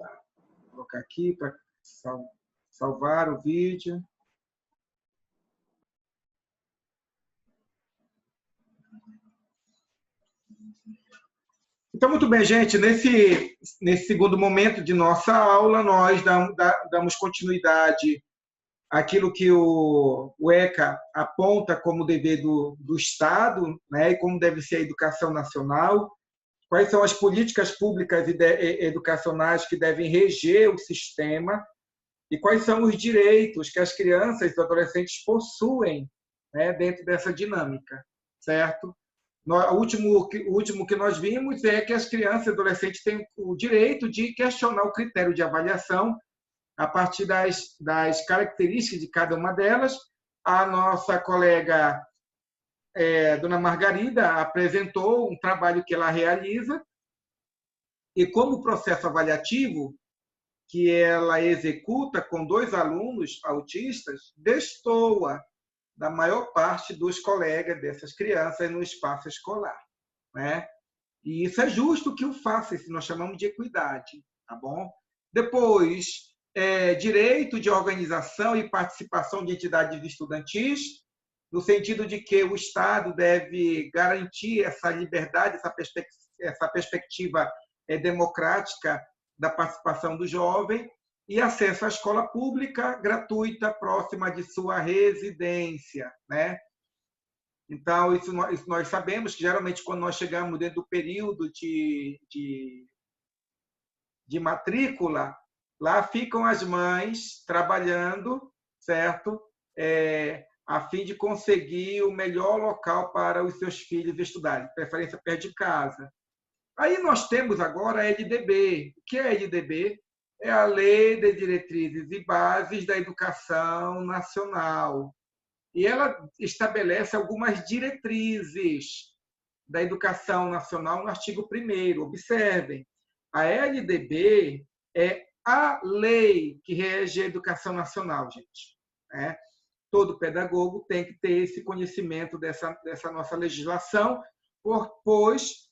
Vou colocar aqui para salvar o vídeo. Então, muito bem, gente. Nesse segundo momento de nossa aula, nós damos continuidade àquilo que o ECA aponta como dever do Estado, né, e como deve ser a educação nacional, quais são as políticas públicas e educacionais que devem reger o sistema e quais são os direitos que as crianças e os adolescentes possuem, né, dentro dessa dinâmica, certo? O último que nós vimos é que as crianças e adolescentes têm o direito de questionar o critério de avaliação a partir das características de cada uma delas. A nossa colega, dona Margarida, apresentou um trabalho que ela realiza e como o processo avaliativo que ela executa com 2 alunos autistas destoa da maior parte dos colegas dessas crianças no espaço escolar, né? E isso é justo que o faça, isso nós chamamos de equidade, tá bom? Depois, direito de organização e participação de entidades estudantis, no sentido de que o Estado deve garantir essa liberdade, essa perspectiva democrática da participação do jovem, e acesso à escola pública gratuita próxima de sua residência, né? Então, isso nós sabemos que, geralmente, quando nós chegamos dentro do período de matrícula, lá ficam as mães trabalhando, certo? A fim de conseguir o melhor local para os seus filhos estudarem, de preferência perto de casa. Aí nós temos agora a LDB. O que é a LDB? É a Lei de Diretrizes e Bases da Educação Nacional. E ela estabelece algumas diretrizes da educação nacional no artigo 1º. Observem, a LDB é a lei que rege a educação nacional, gente. Né? Todo pedagogo tem que ter esse conhecimento dessa nossa legislação, pois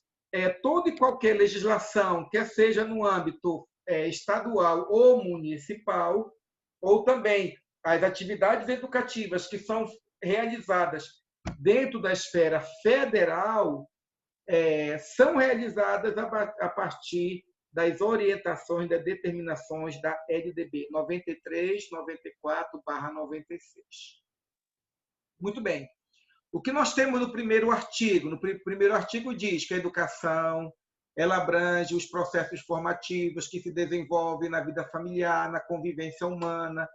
toda e qualquer legislação, quer seja no âmbito estadual ou municipal, ou também as atividades educativas que são realizadas dentro da esfera federal, são realizadas a partir das orientações, das determinações da LDB 93, 94/96. Muito bem. O que nós temos no primeiro artigo? No primeiro artigo diz que a educação ela abrange os processos formativos que se desenvolvem na vida familiar, na convivência humana,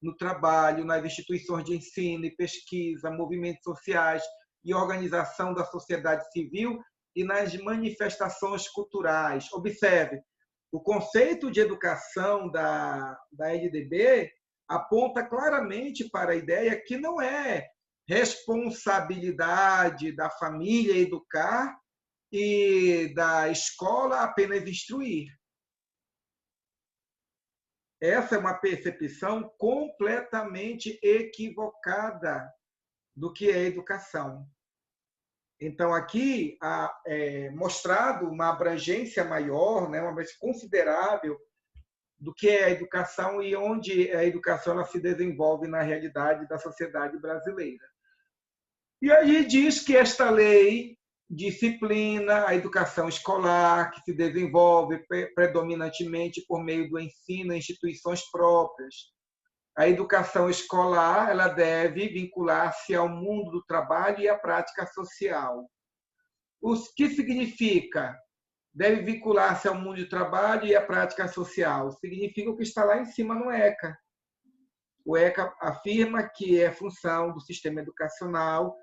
no trabalho, nas instituições de ensino e pesquisa, movimentos sociais e organização da sociedade civil e nas manifestações culturais. Observe, o conceito de educação da LDB aponta claramente para a ideia que não é responsabilidade da família educar e da escola apenas instruir. Essa é uma percepção completamente equivocada do que é educação. Então, aqui mostrado uma abrangência maior, né, uma abrangência considerável do que é a educação e onde a educação ela se desenvolve na realidade da sociedade brasileira. E aí diz que esta lei disciplina a educação escolar, que se desenvolve predominantemente por meio do ensino em instituições próprias. A educação escolar ela deve vincular-se ao mundo do trabalho e à prática social. O que significa? Deve vincular-se ao mundo do trabalho e à prática social. Significa o que está lá em cima no ECA. O ECA afirma que é função do sistema educacional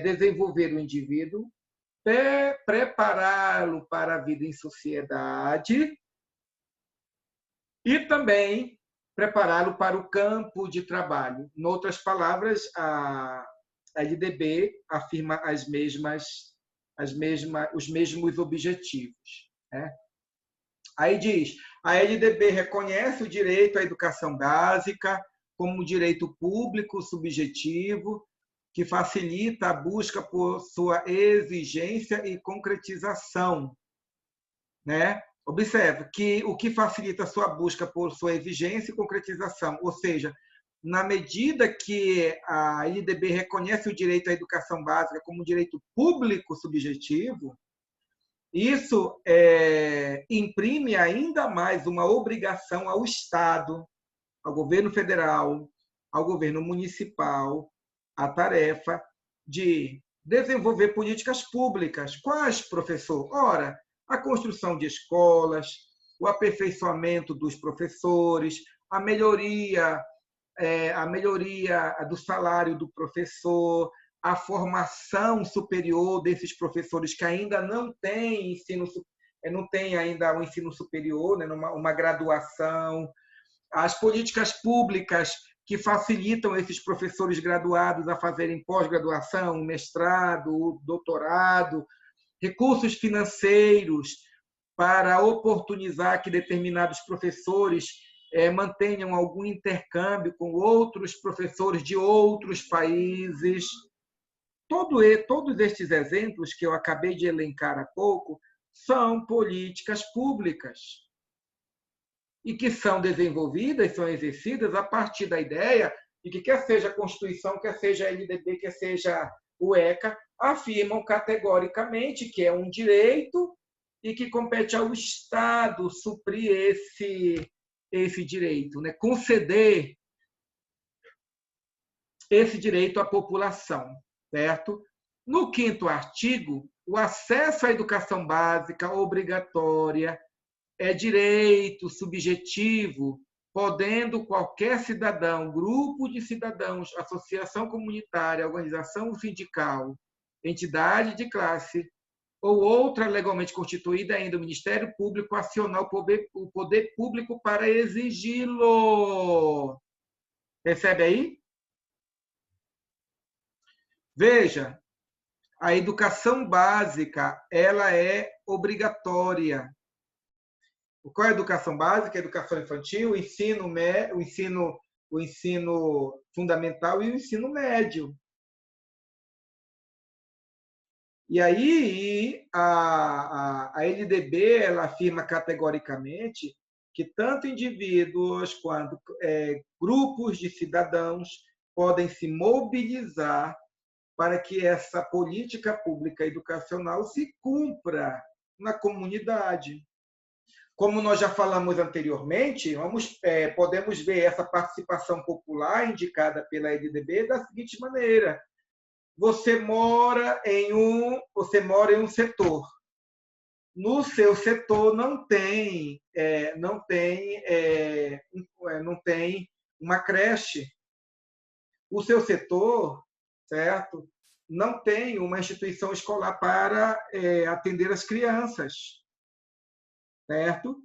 desenvolver o indivíduo, prepará-lo para a vida em sociedade e também prepará-lo para o campo de trabalho. Em outras palavras, a LDB afirma os mesmos objetivos. Né? Aí diz, a LDB reconhece o direito à educação básica como um direito público subjetivo que facilita a busca por sua exigência e concretização. Né? Observe que o que facilita a sua busca por sua exigência e concretização, ou seja, na medida que a LDB reconhece o direito à educação básica como um direito público subjetivo, isso imprime ainda mais uma obrigação ao Estado, ao governo federal, ao governo municipal, a tarefa de desenvolver políticas públicas. Quais, professor? Ora, a construção de escolas, o aperfeiçoamento dos professores, a melhoria do salário do professor, a formação superior desses professores que ainda não têm não tem ainda o ensino superior, né, uma graduação, as políticas públicas que facilitam esses professores graduados a fazerem pós-graduação, mestrado, doutorado, recursos financeiros para oportunizar que determinados professores mantenham algum intercâmbio com outros professores de outros países. Todos estes exemplos que eu acabei de elencar há pouco são políticas públicas e que são desenvolvidas, são exercidas a partir da ideia de que, quer seja a Constituição, quer seja a LDB, quer seja o ECA, afirmam categoricamente que é um direito e que compete ao Estado suprir esse direito, né? Conceder esse direito à população, certo? No 5º artigo, o acesso à educação básica obrigatória é direito subjetivo, podendo qualquer cidadão, grupo de cidadãos, associação comunitária, organização sindical, entidade de classe ou outra legalmente constituída, ainda o Ministério Público, acionar o poder público para exigi-lo. Percebe aí? Veja, a educação básica ela é obrigatória. Qual é a educação básica? A educação infantil, o ensino fundamental e o ensino médio. E aí a LDB ela afirma categoricamente que tanto indivíduos quanto grupos de cidadãos podem se mobilizar para que essa política pública educacional se cumpra na comunidade. Como nós já falamos anteriormente, podemos ver essa participação popular indicada pela LDB da seguinte maneira: você mora em um setor. No seu setor não tem uma creche. O seu setor, certo, não tem uma instituição escolar para atender as crianças, certo?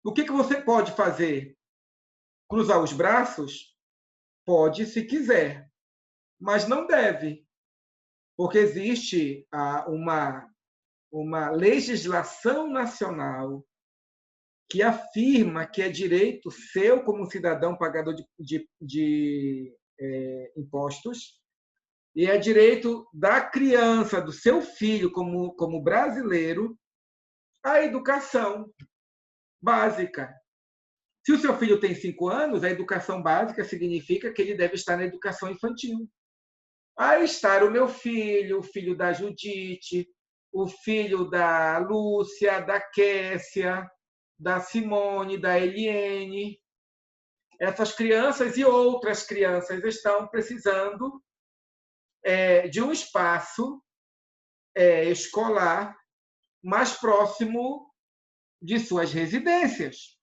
O que você pode fazer? Cruzar os braços? Pode, se quiser, mas não deve, porque existe uma legislação nacional que afirma que é direito seu, como cidadão pagador de impostos, e é direito da criança, do seu filho, como brasileiro, a educação básica. Se o seu filho tem 5 anos, a educação básica significa que ele deve estar na educação infantil. Aí está o meu filho, o filho da Judite, o filho da Lúcia, da Kessia, da Simone, da Eliene. Essas crianças e outras crianças estão precisando de um espaço escolar mais próximo de suas residências.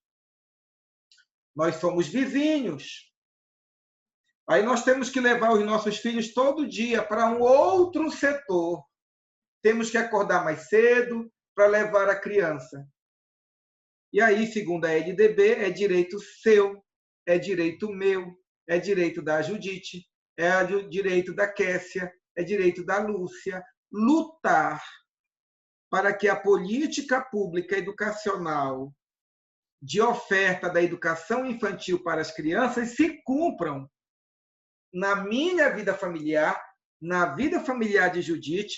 Nós somos vizinhos. Aí nós temos que levar os nossos filhos todo dia para um outro setor. Temos que acordar mais cedo para levar a criança. E aí, segundo a LDB, é direito seu, é direito meu, é direito da Judite, é direito da Kessia, é direito da Lúcia, lutar para que a política pública educacional de oferta da educação infantil para as crianças se cumpram na minha vida familiar, na vida familiar de Judite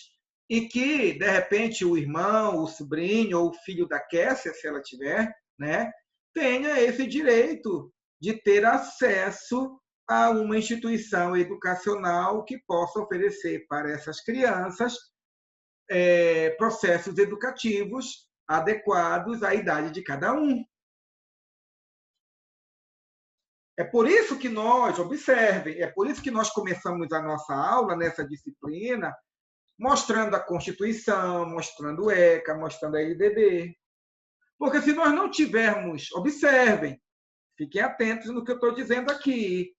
e que, de repente, o irmão, o sobrinho ou o filho da Kessia, se ela tiver, né, tenha esse direito de ter acesso a uma instituição educacional que possa oferecer para essas crianças processos educativos adequados à idade de cada um. É por isso que nós, observem, é por isso que nós começamos a nossa aula nessa disciplina mostrando a Constituição, mostrando o ECA, mostrando a LDB. Porque se nós não tivermos, observem, fiquem atentos no que eu estou dizendo aqui,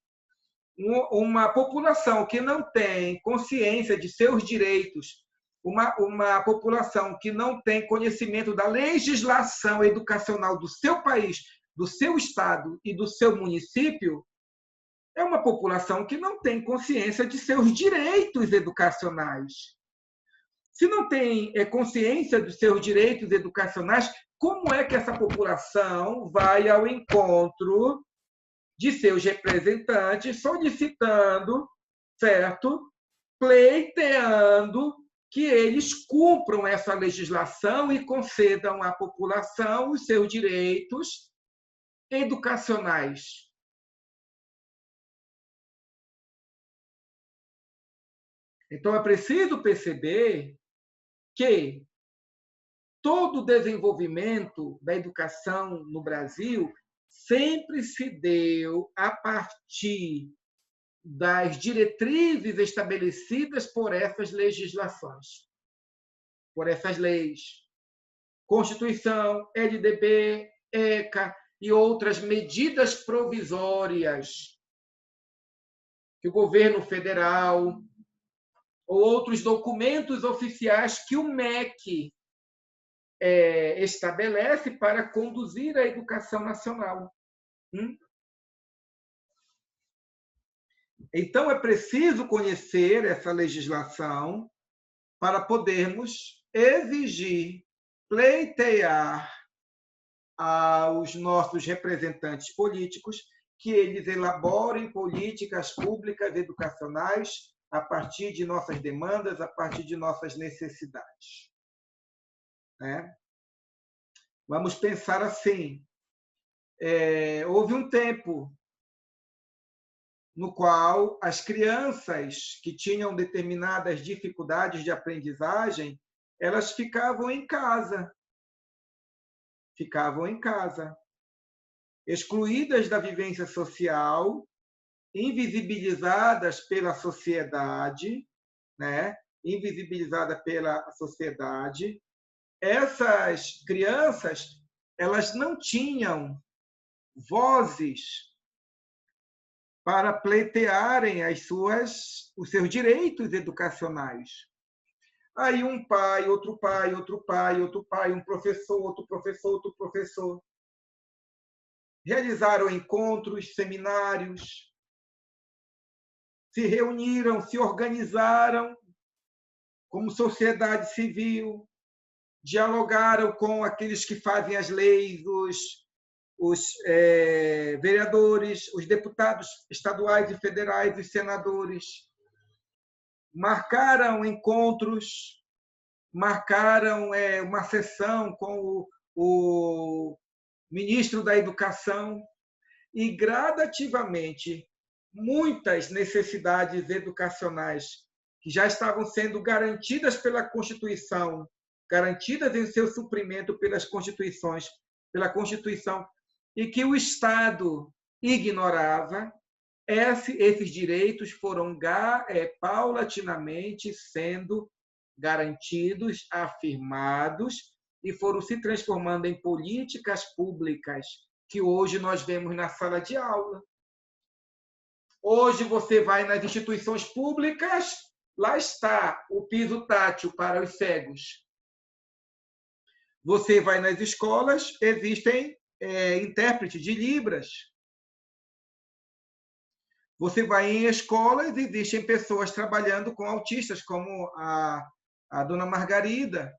uma população que não tem consciência de seus direitos, uma população que não tem conhecimento da legislação educacional do seu país, do seu estado e do seu município, é uma população que não tem consciência de seus direitos educacionais. Se não tem consciência dos seus direitos educacionais, como é que essa população vai ao encontro de seus representantes solicitando, certo? Pleiteando que eles cumpram essa legislação e concedam à população os seus direitos educacionais? Então, é preciso perceber que todo o desenvolvimento da educação no Brasil sempre se deu a partir das diretrizes estabelecidas por essas legislações, por essas leis. Constituição, LDB, ECA e outras medidas provisórias que o governo federal ou outros documentos oficiais que o MEC estabelece para conduzir a educação nacional. Então, é preciso conhecer essa legislação para podermos exigir, pleitear aos nossos representantes políticos que eles elaborem políticas públicas educacionais a partir de nossas demandas, a partir de nossas necessidades. Vamos pensar assim. Houve um tempo no qual as crianças que tinham determinadas dificuldades de aprendizagem, elas ficavam em casa, excluídas da vivência social, invisibilizadas pela sociedade, invisibilizada pela sociedade. Essas crianças, elas não tinham vozes para pleitearem os seus direitos educacionais. Aí um pai, outro pai, outro pai, outro pai, um professor, outro professor, outro professor, realizaram encontros, seminários, se reuniram, se organizaram como sociedade civil, dialogaram com aqueles que fazem as leis, os vereadores, os deputados estaduais e federais, os senadores, marcaram encontros, marcaram uma sessão com o ministro da Educação e, gradativamente, muitas necessidades educacionais que já estavam sendo garantidas pela Constituição, garantidas em seu suprimento pela Constituição, e que o Estado ignorava, esses direitos foram paulatinamente sendo garantidos, afirmados, e foram se transformando em políticas públicas que hoje nós vemos na sala de aula. Hoje você vai nas instituições públicas, lá está o piso tátil para os cegos. Você vai nas escolas, existem intérpretes de Libras. Você vai em escolas, existem pessoas trabalhando com autistas, como a dona Margarida.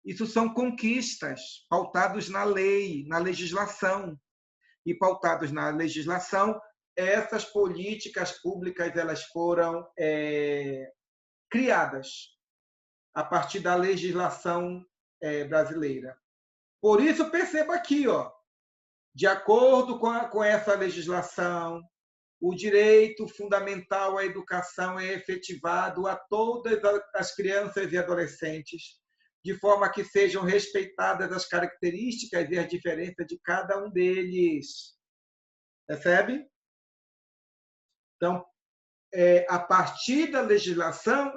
Isso são conquistas pautadas na lei, na legislação. E pautados na legislação, essas políticas públicas elas foram criadas. a partir da legislação brasileira. Por isso, perceba aqui, ó, de acordo com essa legislação, o direito fundamental à educação é efetivado a todas as crianças e adolescentes, de forma que sejam respeitadas as características e as diferenças de cada um deles. Percebe? Então, a partir da legislação,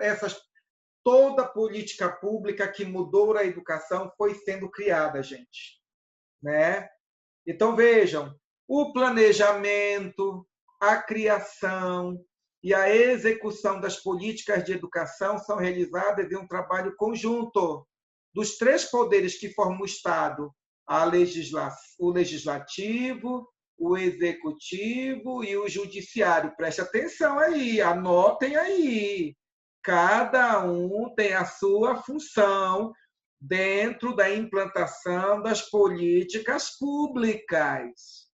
toda a política pública que mudou a educação foi sendo criada, gente. Né? Então, vejam, o planejamento, a criação e a execução das políticas de educação são realizadas em um trabalho conjunto dos três poderes que formam o Estado, o legislativo, o executivo e o judiciário. Preste atenção aí, anotem aí. Cada um tem a sua função dentro da implantação das políticas públicas.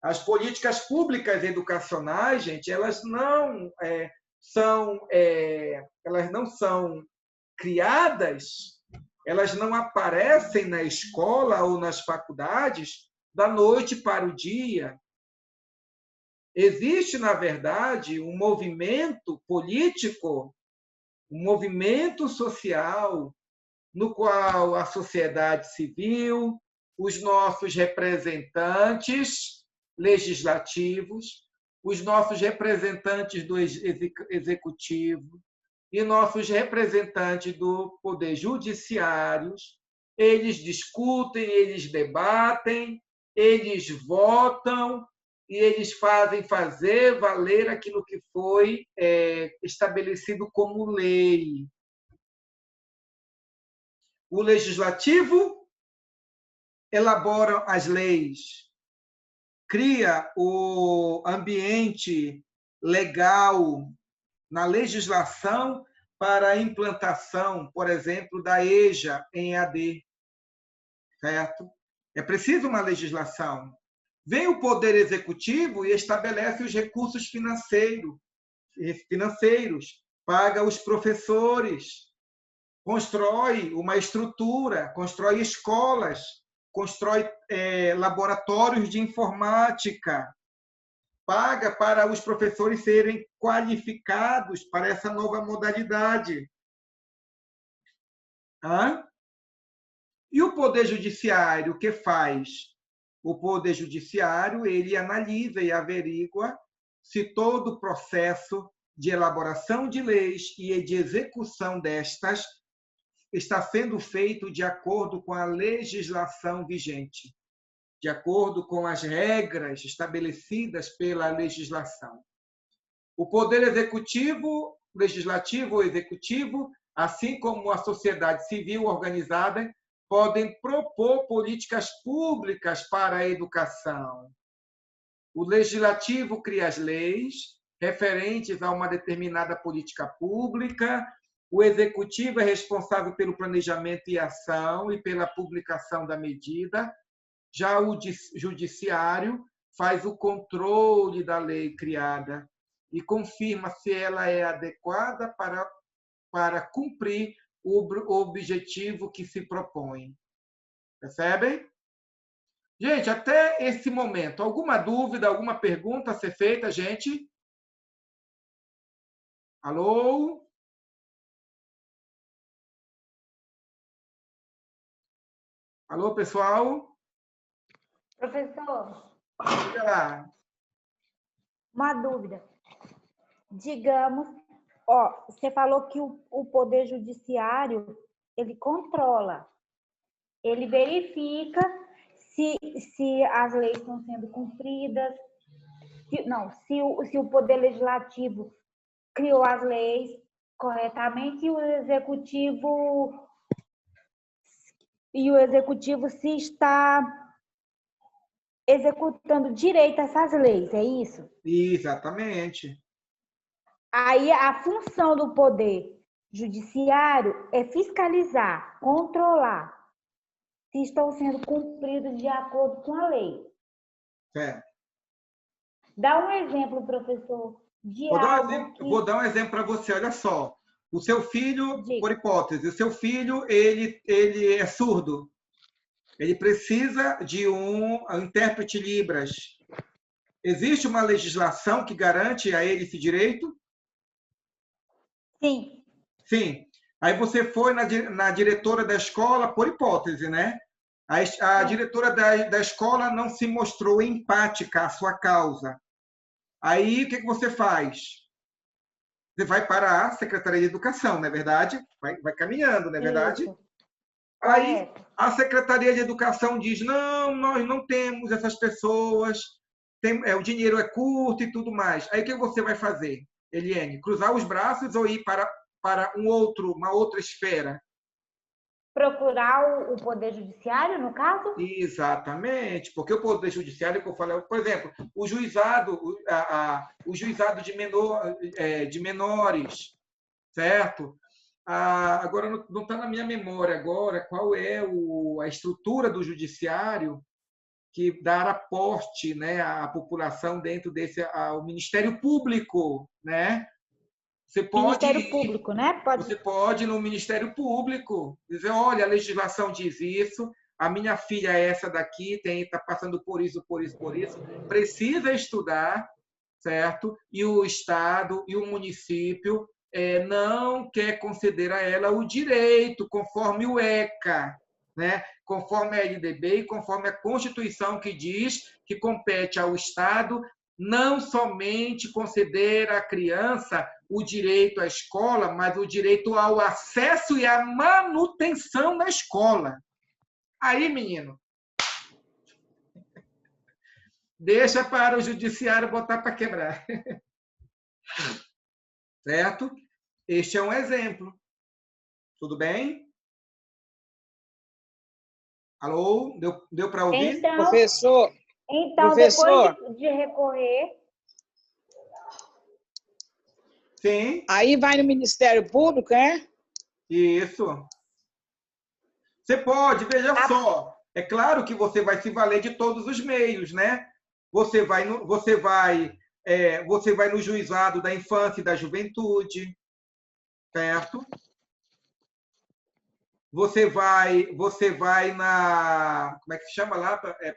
As políticas públicas educacionais, gente, elas não são criadas, elas não aparecem na escola ou nas faculdades da noite para o dia. Existe, na verdade, um movimento político, um movimento social, no qual a sociedade civil, os nossos representantes legislativos, os nossos representantes do executivo e nossos representantes do poder judiciário, eles discutem, eles debatem, eles votam e eles fazem valer aquilo que foi estabelecido como lei. O legislativo elabora as leis, cria o ambiente legal na legislação para a implantação, por exemplo, da EJA em EAD, certo? É preciso uma legislação. Vem o Poder Executivo e estabelece os recursos financeiros, paga os professores, constrói uma estrutura, constrói escolas, constrói laboratórios de informática, paga para os professores serem qualificados para essa nova modalidade. E o Poder Judiciário, o que faz? O Poder Judiciário, ele analisa e averigua se todo o processo de elaboração de leis e de execução destas está sendo feito de acordo com a legislação vigente, de acordo com as regras estabelecidas pela legislação. O Poder Executivo, Legislativo ou Executivo, assim como a sociedade civil organizada, podem propor políticas públicas para a educação. O Legislativo cria as leis referentes a uma determinada política pública, o Executivo é responsável pelo planejamento e ação e pela publicação da medida, já o Judiciário faz o controle da lei criada e confirma se ela é adequada para cumprir o objetivo que se propõe. Percebem? Gente, até esse momento, alguma dúvida, alguma pergunta a ser feita, gente? Alô? Alô, pessoal? Professor, Diga lá. uma dúvida. Digamos, você falou que o Poder Judiciário, ele controla, ele verifica se as leis estão sendo cumpridas, se o Poder Legislativo criou as leis corretamente e o Executivo se está executando direito essas leis, é isso? Exatamente. Aí a função do Poder Judiciário é fiscalizar, controlar se estão sendo cumpridos de acordo com a lei. Certo. Dá um exemplo, professor, de algo que... Vou dar um exemplo para você, olha só. O seu filho, Diga. por hipótese, o seu filho ele é surdo. Ele precisa de um intérprete Libras. Existe uma legislação que garante a ele esse direito? Sim. Sim. Aí você foi na diretora da escola, por hipótese, né? A diretora da escola não se mostrou empática à sua causa. Aí, o que você faz? Você vai para a Secretaria de Educação, não é verdade? Vai caminhando, não é verdade? Isso. Aí, Correto. a Secretaria de Educação diz, não, nós não temos essas pessoas, o dinheiro é curto e tudo mais. Aí, o que você vai fazer, Eliane? Cruzar os braços ou ir para uma outra esfera? Procurar o Poder Judiciário, no caso? Exatamente, porque o Poder Judiciário, que eu falei, por exemplo, o juizado, o juizado de menores, certo? Agora, não está na minha memória agora qual é a estrutura do judiciário que dá aporte, né, à população dentro ao Ministério Público, né? Você pode Ministério Público, né? Pode. Você pode ir no Ministério Público dizer, olha, a legislação diz isso, a minha filha é essa daqui, está passando por isso, por isso, por isso, precisa estudar, certo? E o Estado e o município não quer conceder a ela o direito, conforme o ECA, né? Conforme a LDB e conforme a Constituição que diz que compete ao Estado não somente conceder à criança o direito à escola, mas o direito ao acesso e à manutenção da escola. Aí, menino, deixa para o judiciário botar para quebrar. Certo? Este é um exemplo. Tudo bem? Alô? Deu para ouvir? Professor, Depois de recorrer... Sim. Aí vai no Ministério Público, é? Isso. Você pode, veja só. É claro que você vai se valer de todos os meios, né? Você vai no juizado da infância e da juventude, certo? Você vai na, como é que se chama lá, que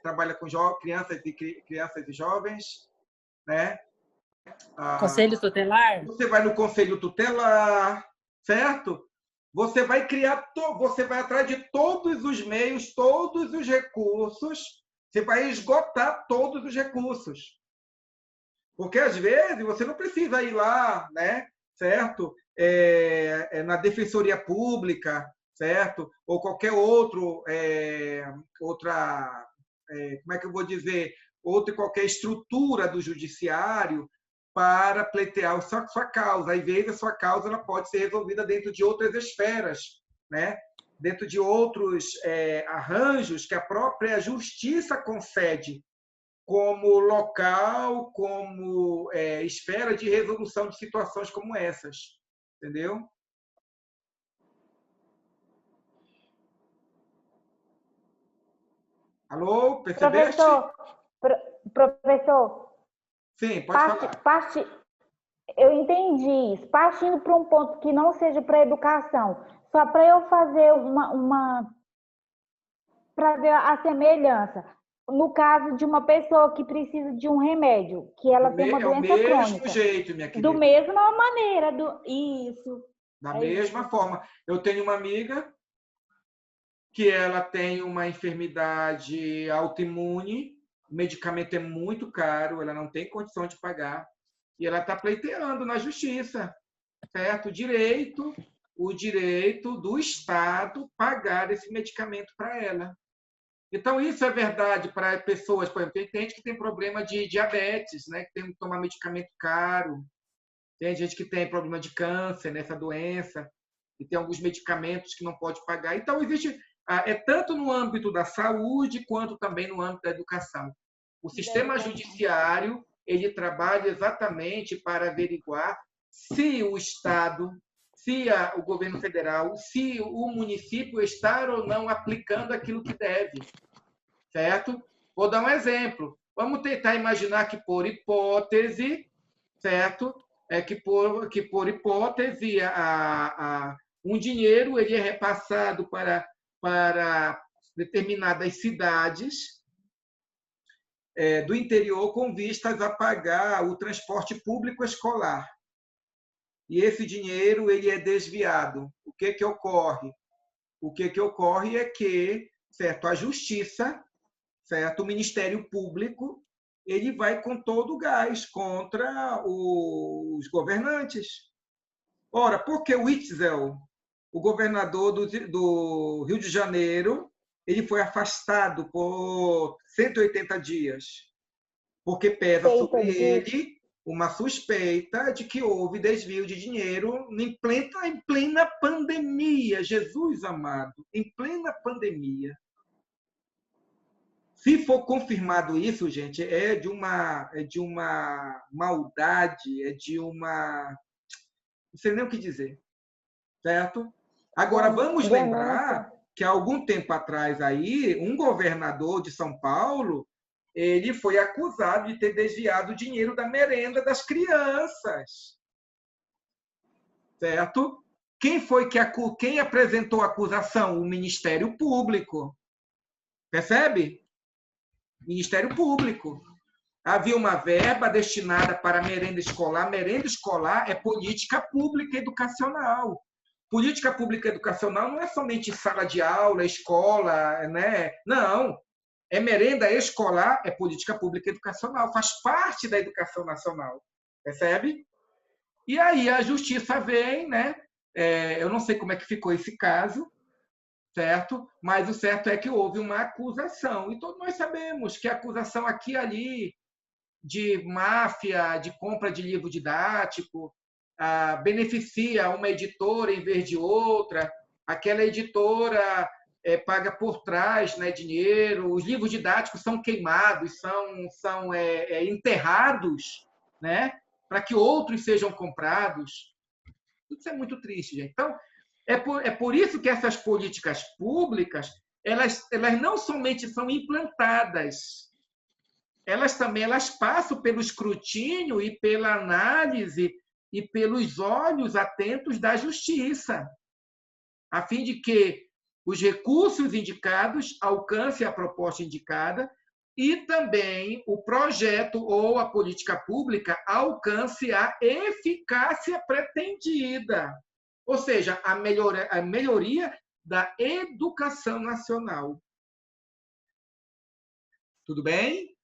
trabalha com crianças e jovens, né? Conselho tutelar? Você vai no conselho tutelar, certo? Você vai atrás de todos os meios, todos os recursos, você vai esgotar todos os recursos. Porque, às vezes, você não precisa ir lá, né? Certo? Na Defensoria Pública, certo? Ou qualquer outra, como é que eu vou dizer? Qualquer estrutura do judiciário para pleitear a sua causa. Às vezes, a sua causa ela pode ser resolvida dentro de outras esferas, né? Dentro de outros arranjos que a própria justiça concede como local, como esfera de resolução de situações como essas. Entendeu? Alô, percebeste? Professor. Sim, pode falar. Eu entendi isso. Partindo para um ponto que não seja para educação, só para eu fazer para ver a semelhança. No caso de uma pessoa que precisa de um remédio, que ela tem uma doença crônica. Do mesmo jeito, minha querida. Do mesma maneira. Isso. Da mesma forma. Eu tenho uma amiga que ela tem uma enfermidade autoimune, o medicamento é muito caro, ela não tem condição de pagar, e ela está pleiteando na justiça, certo? O direito do Estado pagar esse medicamento para ela. Então, isso é verdade para pessoas, por exemplo, tem gente que tem problema de diabetes, né? Que tem que tomar medicamento caro, tem gente que tem problema de câncer nessa doença, e tem alguns medicamentos que não pode pagar. Então, existe tanto no âmbito da saúde quanto também no âmbito da educação. O sistema judiciário ele trabalha exatamente para averiguar se o Estado, se o governo federal, se o município está ou não aplicando aquilo que deve, certo? Vou dar um exemplo. Vamos tentar imaginar que, por hipótese, certo? é que, por hipótese, um dinheiro ele é repassado para determinadas cidades do interior com vistas a pagar o transporte público escolar. E esse dinheiro ele é desviado. O que ocorre? O que ocorre é que, certo, a justiça, certo, o Ministério Público, ele vai com todo o gás contra os governantes. Ora, por que o Witzel, o governador do Rio de Janeiro, ele foi afastado por 180 dias? Porque pesa sobre ele uma suspeita de que houve desvio de dinheiro em plena pandemia. Jesus amado, em plena pandemia. Se for confirmado isso, gente, é de uma maldade, não sei nem o que dizer, certo? Agora, vamos lembrar que há algum tempo atrás aí, um governador de São Paulo, ele foi acusado de ter desviado o dinheiro da merenda das crianças, certo? Quem apresentou a acusação? O Ministério Público. Percebe? Ministério Público. Havia uma verba destinada para merenda escolar. Merenda escolar é política pública educacional. Política pública educacional não é somente sala de aula, escola, né? Não. É merenda escolar, é política pública educacional. Faz parte da educação nacional. Percebe? E aí a justiça vem, né? Eu não sei como é que ficou esse caso, certo? Mas o certo é que houve uma acusação. E todos nós sabemos que a acusação aqui e ali de máfia, de compra de livro didático, beneficia uma editora em vez de outra, aquela editora paga por trás, né, dinheiro, os livros didáticos são queimados, são enterrados, né, para que outros sejam comprados. Isso é muito triste, gente. Então, é por isso que essas políticas públicas, elas não somente são implantadas, elas também passam pelo escrutínio e pela análise e pelos olhos atentos da justiça, a fim de que os recursos indicados alcancem a proposta indicada e também o projeto ou a política pública alcance a eficácia pretendida, ou seja, a melhoria da educação nacional. Tudo bem?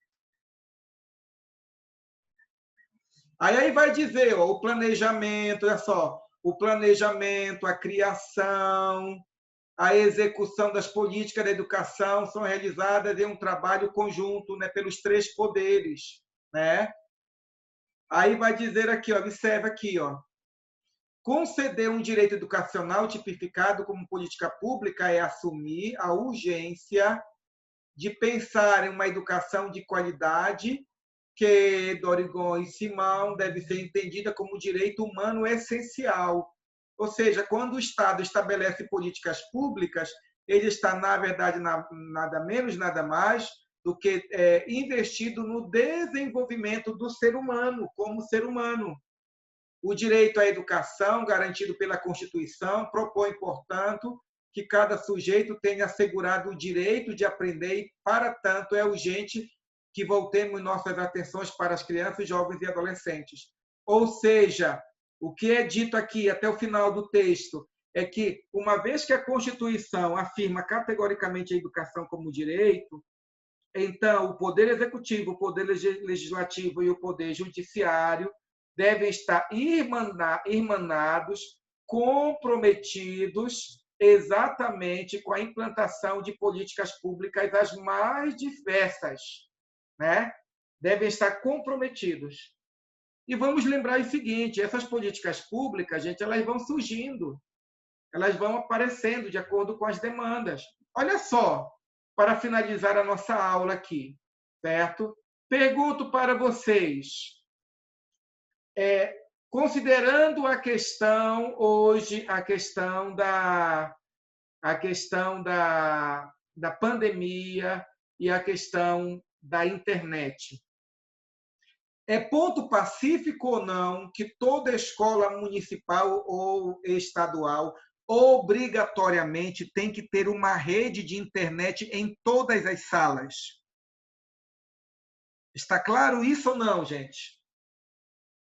Aí vai dizer, ó, o planejamento, olha só, o planejamento, a criação, a execução das políticas da educação são realizadas em um trabalho conjunto, né, pelos três poderes, né? Aí vai dizer aqui, ó, observa aqui, ó, conceder um direito educacional tipificado como política pública é assumir a urgência de pensar em uma educação de qualidade que Dorigon e Simão deve ser entendida como direito humano essencial. Ou seja, quando o Estado estabelece políticas públicas, ele está, na verdade, nada menos, nada mais do que investido no desenvolvimento do ser humano, como ser humano. O direito à educação, garantido pela Constituição, propõe, portanto, que cada sujeito tenha assegurado o direito de aprender e, para tanto, é urgente que voltemos nossas atenções para as crianças, jovens e adolescentes. Ou seja, o que é dito aqui até o final do texto é que, uma vez que a Constituição afirma categoricamente a educação como direito, então o Poder Executivo, o Poder Legislativo e o Poder Judiciário devem estar irmanados, comprometidos exatamente com a implantação de políticas públicas as mais diversas, né? Devem estar comprometidos. E vamos lembrar o seguinte, essas políticas públicas, gente, elas vão surgindo, elas vão aparecendo de acordo com as demandas. Olha só, para finalizar a nossa aula aqui, certo? Pergunto para vocês, considerando a questão hoje, a questão da pandemia e a questão da internet. É ponto pacífico ou não que toda escola municipal ou estadual obrigatoriamente tem que ter uma rede de internet em todas as salas? Está claro isso ou não, gente?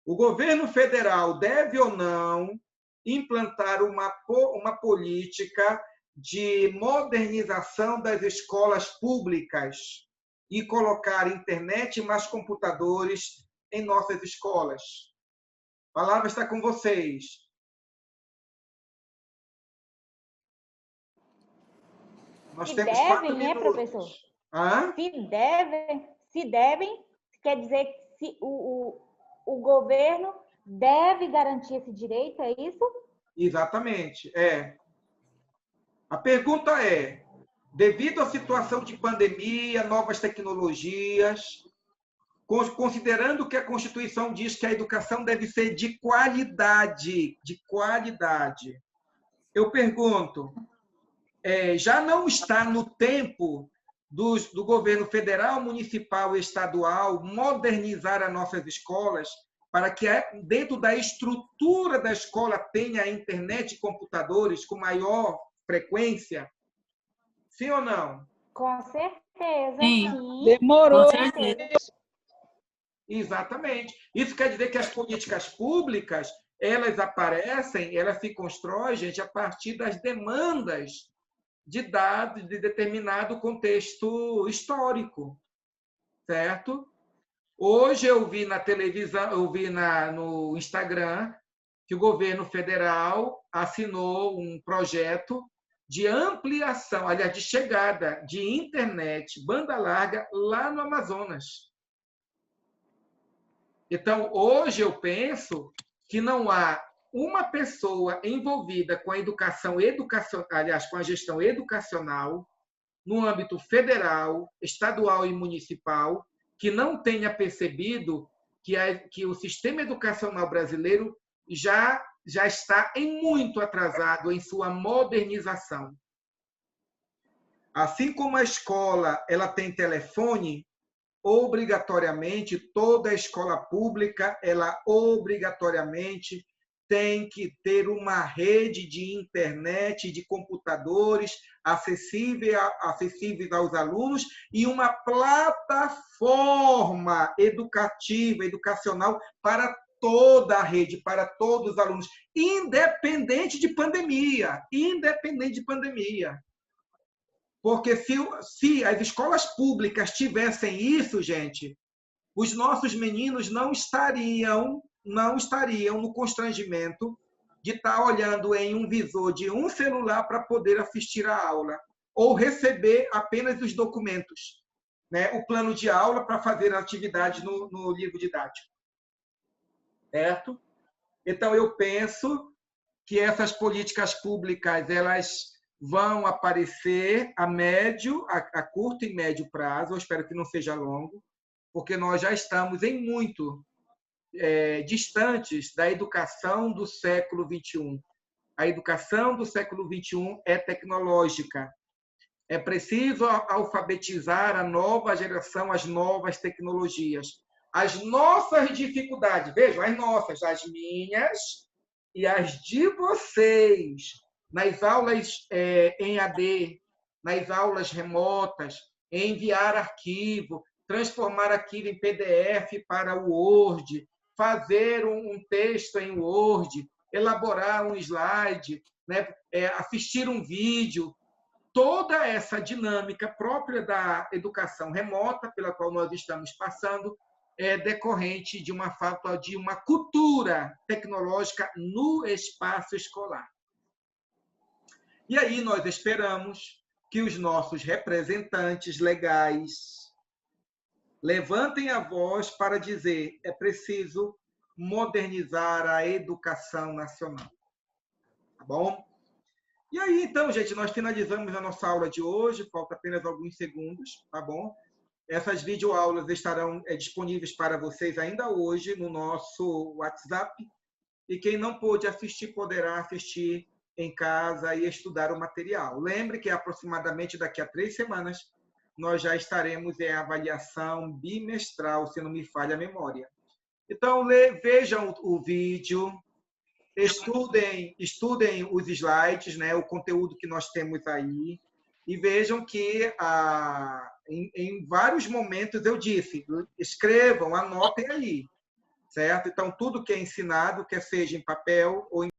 O governo federal deve ou não implantar uma política de modernização das escolas públicas e colocar internet e mais computadores em nossas escolas? A palavra está com vocês. Nós Se temos 4 devem, né, minutos. professor? Hã? Se devem, quer dizer que o governo deve garantir esse direito, é isso? Exatamente. A pergunta é, devido à situação de pandemia, novas tecnologias, considerando que a Constituição diz que a educação deve ser de qualidade, eu pergunto, já não está no tempo do governo federal, municipal e estadual modernizar as nossas escolas para que dentro da estrutura da escola tenha internet e computadores com maior frequência? Sim ou não? Com certeza, Sim. sim. Demorou. Com certeza. Exatamente. Isso quer dizer que as políticas públicas, elas aparecem, elas se constroem, gente, a partir das demandas de dados de determinado contexto histórico, certo? Hoje eu vi na televisão, eu vi no Instagram que o governo federal assinou um projeto de ampliação, aliás, de chegada de internet, banda larga, lá no Amazonas. Então, hoje eu penso que não há uma pessoa envolvida com a aliás, com a gestão educacional, no âmbito federal, estadual e municipal, que não tenha percebido que o sistema educacional brasileiro já está muito atrasado em sua modernização. Assim como a escola ela tem telefone, obrigatoriamente, toda escola pública, ela obrigatoriamente tem que ter uma rede de internet, de computadores acessíveis aos alunos e uma plataforma educativa, educacional para toda a rede, para todos os alunos, independente de pandemia, Porque se as escolas públicas tivessem isso, gente, os nossos meninos não estariam no constrangimento de estar olhando em um visor de um celular para poder assistir a aula ou receber apenas os documentos, né? O plano de aula para fazer a atividade no livro didático. Certo? Então, eu penso que essas políticas públicas elas vão aparecer a curto e médio prazo, eu espero que não seja longo, porque nós já estamos em muito distantes da educação do século XXI. A educação do século XXI é tecnológica. É preciso alfabetizar a nova geração, as novas tecnologias. As nossas dificuldades, vejam, as minhas e as de vocês, nas aulas em AD, nas aulas remotas, enviar arquivo, transformar arquivo em PDF para o Word, fazer um texto em Word, elaborar um slide, né? Assistir um vídeo. Toda essa dinâmica própria da educação remota, pela qual nós estamos passando, é decorrente de uma falta de uma cultura tecnológica no espaço escolar. E aí nós esperamos que os nossos representantes legais levantem a voz para dizer é preciso modernizar a educação nacional. Tá bom? E aí, então, gente, nós finalizamos a nossa aula de hoje, falta apenas alguns segundos, tá bom? Essas videoaulas estarão disponíveis para vocês ainda hoje no nosso WhatsApp, e quem não pôde assistir poderá assistir em casa e estudar o material. Lembre que aproximadamente daqui a 3 semanas nós já estaremos em avaliação bimestral, se não me falha a memória. Então, vejam o vídeo, estudem os slides, né, o conteúdo que nós temos aí, e vejam que em vários momentos eu disse, escrevam, anotem aí, certo? Então, tudo que é ensinado, quer seja em papel ou em